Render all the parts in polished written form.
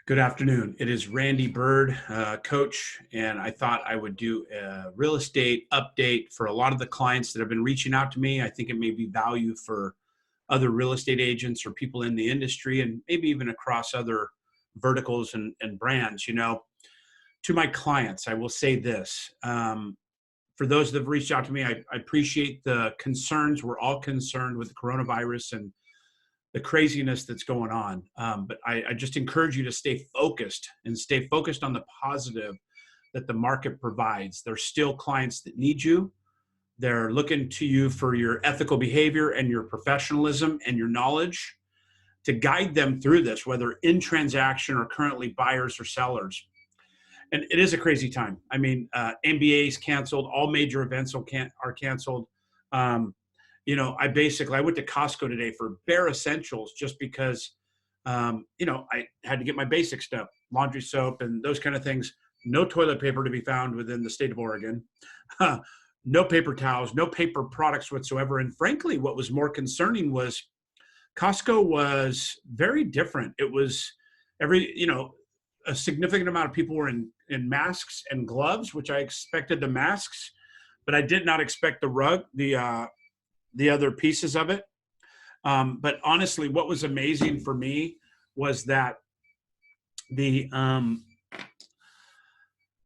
Good afternoon. It is Randy Byrd, coach, and I thought I would do a real estate update for a lot of the clients that have been reaching out to me. I think it may be value for other real estate agents or people in the industry and maybe even across other verticals and brands. To my clients, I will say this. For those that have reached out to me, I appreciate the concerns. We're all concerned with the coronavirus and the craziness that's going on. But I just encourage you to stay focused and stay focused on the positive that the market provides. There's still clients that need you. They're looking to you for your ethical behavior and your professionalism and your knowledge to guide them through this, whether in transaction or currently buyers or sellers. And it is a crazy time. I mean, NBA's canceled. All major events are canceled. I went to Costco today for bare essentials just because, I had to get my basic stuff, laundry soap and those kind of things. No toilet paper to be found within the state of Oregon. No paper towels, no paper products whatsoever. And frankly, what was more concerning was Costco was very different. It was a significant amount of people were in masks and gloves, which I expected the masks, but I did not expect the other pieces of it. But honestly, what was amazing for me was that the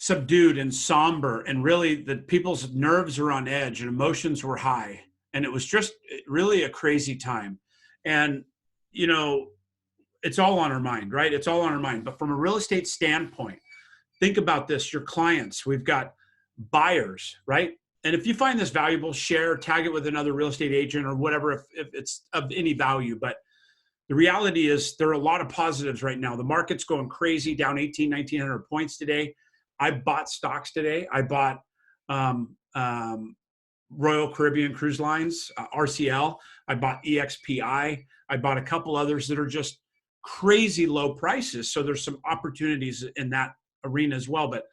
subdued and somber, and really the people's nerves were on edge and emotions were high. And it was just really a crazy time. And, it's all on our mind, right? It's all on our mind. But from a real estate standpoint, think about this, your clients, we've got buyers, right? And if you find this valuable, share, tag it with another real estate agent or whatever, if it's of any value. But the reality is there are a lot of positives right now. The market's going crazy, down 1,900 points today. I bought stocks today. I bought Royal Caribbean Cruise Lines, RCL. I bought EXPI. I bought a couple others that are just crazy low prices. So there's some opportunities in that arena as well. But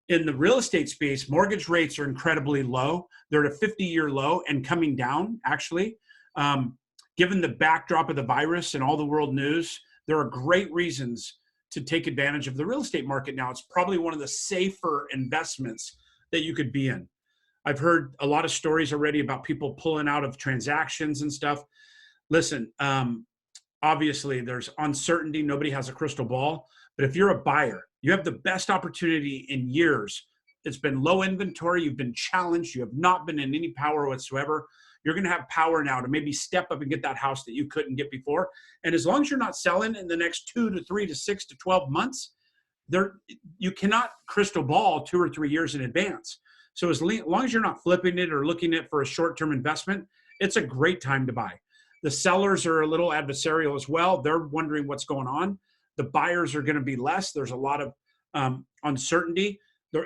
in the real estate space, mortgage rates are incredibly low. They're at a 50-year low and coming down, actually. Given the backdrop of the virus and all the world news, there are great reasons to take advantage of the real estate market now. It's probably one of the safer investments that you could be in. I've heard a lot of stories already about people pulling out of transactions and stuff. Listen, obviously there's uncertainty. Nobody has a crystal ball. But if you're a buyer, you have the best opportunity in years. It's been low inventory. You've been challenged. You have not been in any power whatsoever. You're going to have power now to maybe step up and get that house that you couldn't get before. And as long as you're not selling in the next 2 to 3 to 6 to 12 months, you cannot crystal ball 2 or 3 years in advance. So as long as you're not flipping it or looking at it for a short-term investment, it's a great time to buy. The sellers are a little adversarial as well. They're wondering what's going on. The buyers are going to be less. There's a lot of uncertainty.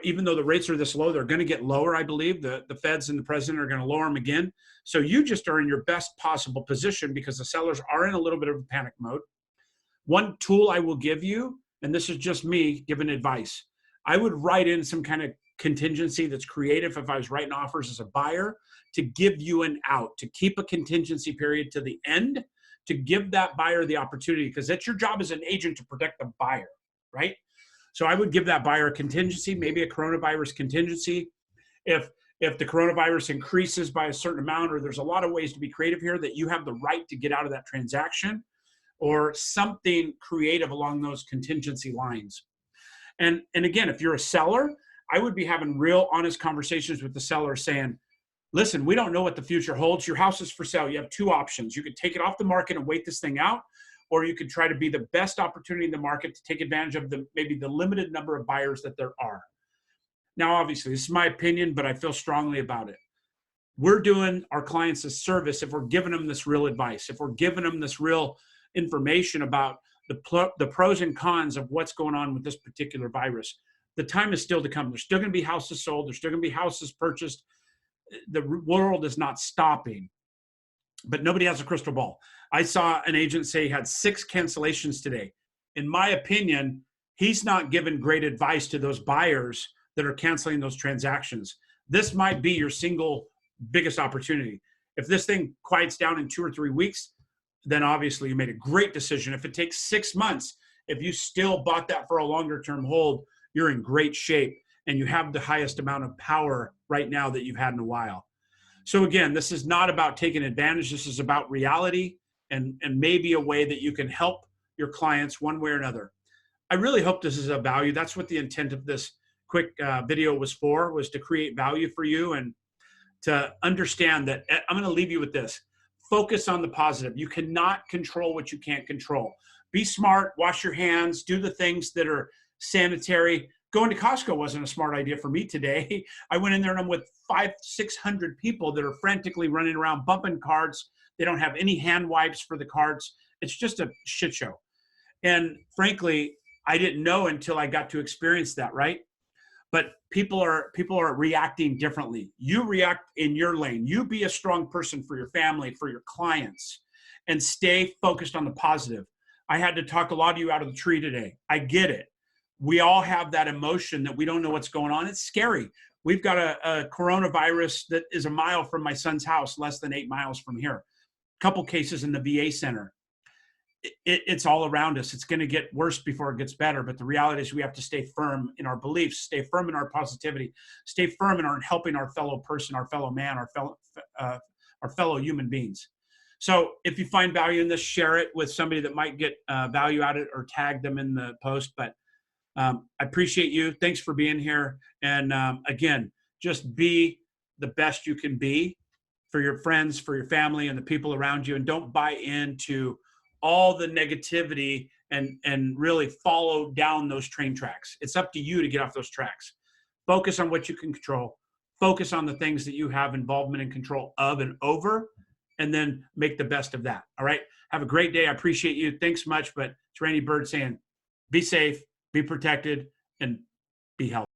Even though the rates are this low, they're going to get lower, I believe. The feds and the president are going to lower them again. So you just are in your best possible position because the sellers are in a little bit of a panic mode. One tool I will give you, and this is just me giving advice, I would write in some kind of contingency that's creative if I was writing offers as a buyer to give you an out, to keep a contingency period to the end, to give that buyer the opportunity, because that's your job as an agent to protect the buyer, right? So I would give that buyer a contingency, maybe a coronavirus contingency. If the coronavirus increases by a certain amount, or there's a lot of ways to be creative here, that you have the right to get out of that transaction or something creative along those contingency lines. And again, if you're a seller, I would be having real honest conversations with the seller saying, listen, we don't know what the future holds. Your house is for sale. You have two options. You could take it off the market and wait this thing out, or you could try to be the best opportunity in the market to take advantage of maybe the limited number of buyers that there are. Now, obviously, this is my opinion, but I feel strongly about it. We're doing our clients a service if we're giving them this real advice, if we're giving them this real information about the pros and cons of what's going on with this particular virus. The time is still to come. There's still going to be houses sold. There's still going to be houses purchased. The world is not stopping, but nobody has a crystal ball. I saw an agent say he had 6 cancellations today. In my opinion, he's not giving great advice to those buyers that are canceling those transactions. This might be your single biggest opportunity. If this thing quiets down in 2 or 3 weeks, then obviously you made a great decision. If it takes 6 months if you still bought that for a longer term hold, you're in great shape and you have the highest amount of power right now that you've had in a while. So again, this is not about taking advantage. This is about reality and maybe a way that you can help your clients one way or another. I really hope this is of value. That's what the intent of this quick video was for, was to create value for you and to understand that. I'm going to leave you with this. Focus on the positive. You cannot control what you can't control. Be smart, wash your hands, do the things that are sanitary. Going to Costco wasn't a smart idea for me today. I went in there and I'm with 500-600 people that are frantically running around bumping carts. They don't have any hand wipes for the carts. It's just a shit show. And frankly, I didn't know until I got to experience that, right? But people are reacting differently. You react in your lane. You be a strong person for your family, for your clients, and stay focused on the positive. I had to talk a lot of you out of the tree today. I get it. We all have that emotion that we don't know what's going on. It's scary. We've got a coronavirus that is a mile from my son's house, less than 8 miles from here. A couple cases in the VA center. It's all around us. It's going to get worse before it gets better. But the reality is we have to stay firm in our beliefs, stay firm in our positivity, stay firm in our helping our fellow person, our fellow man, our fellow human beings. So if you find value in this, share it with somebody that might get value out of it, or tag them in the post. But I appreciate you. Thanks for being here. And again, just be the best you can be for your friends, for your family, and the people around you. And don't buy into all the negativity and really follow down those train tracks. It's up to you to get off those tracks. Focus on what you can control. Focus on the things that you have involvement and control of and over, and then make the best of that. All right. Have a great day. I appreciate you. Thanks much. But it's Randy Byrd saying, be safe, be protected, and be healthy.